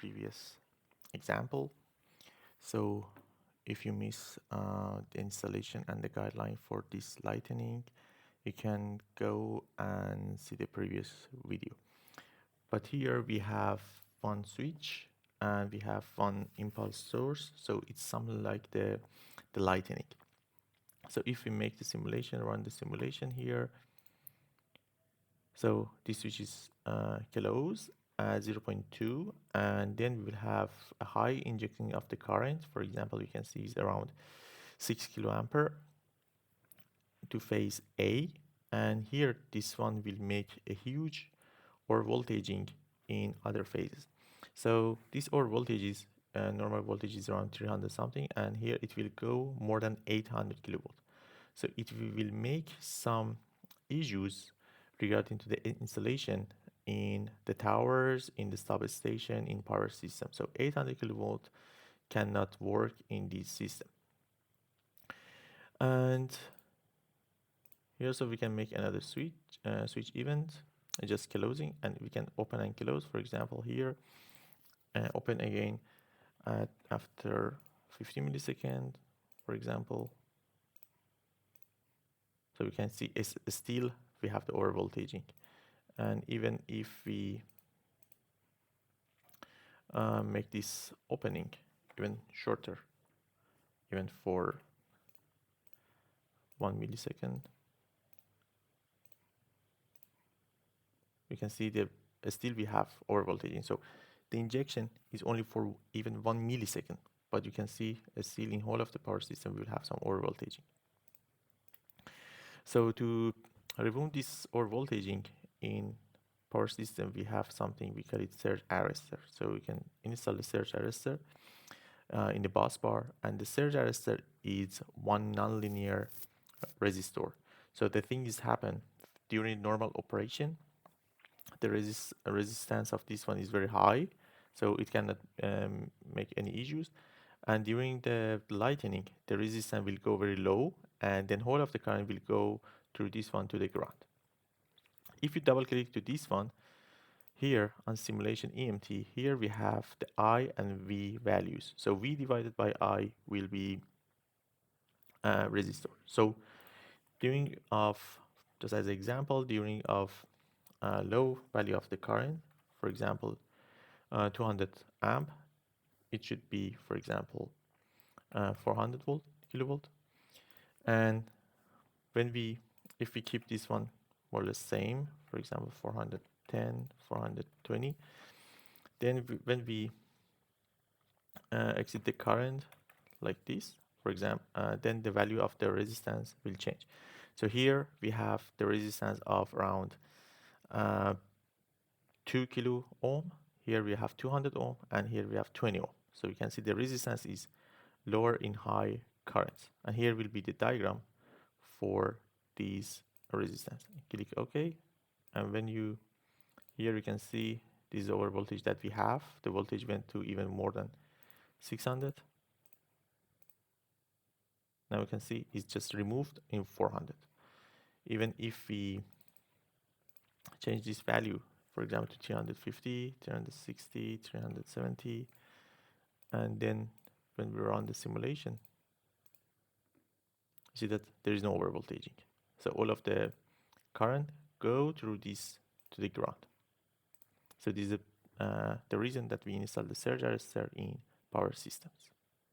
previous example. So if you miss the installation and the guideline for this lightning, you can go and see the previous video. But here we have one switch and we have one impulse source, so it's something like the lightning. So if we make the simulation, run the simulation here, so this switch is closed at 0.2, and then we will have a high injecting of the current. For example, you can see it's around 6 kiloampere to phase A, and here this one will make a huge overvoltaging in other phases. So this overvoltage is normal voltage is around 300 something, and here it will go more than 800 kilovolt. So it will make some issues regarding to the installation in the towers, in the substation, in power system. So 800 kilovolt cannot work in this system. And here also we can make another switch event, just closing, and we can open and close. For example, here, open again after 50 milliseconds, for example. So we can see it's still we have the overvoltaging, and even if we make this opening even shorter, even for 1 millisecond, we can see that still we have overvoltaging. So the injection is only for even 1 millisecond, but you can see still in whole of the power system we will have some overvoltaging. So to remove this overvoltaging in power system, we have something we call it surge arrestor. So we can install the surge arrestor in the bus bar, and the surge arrestor is one nonlinear resistor. So the thing is happen during normal operation, the resistance of this one is very high, so it cannot make any issues. And during the lightning, the resistance will go very low, and then whole of the current will go through this one to the ground. If you double click to this one, here on simulation EMT, here we have the I and V values. So V divided by I will be resistor. So during of, just as an example, during of low value of the current, for example, 200 amp, it should be, for example, 400 kilovolt. And if we keep this one more or less same, for example, 410, 420, then when we exit the current like this, for example, then the value of the resistance will change. So here we have the resistance of around 2 kilo ohm. Here we have 200 ohm, and here we have 20 ohm. So you can see the resistance is lower in high currents. And here will be the diagram for these resistance. Click OK. And when here you can see this over voltage that we have. The voltage went to even more than 600. Now you can see it's just removed in 400. Even if we change this value, for example, to 350, 360, 370, and then when we run the simulation, you see that there is no overvoltaging. So all of the current go through this to the ground. So this is the reason that we install the surge arrestor in power systems.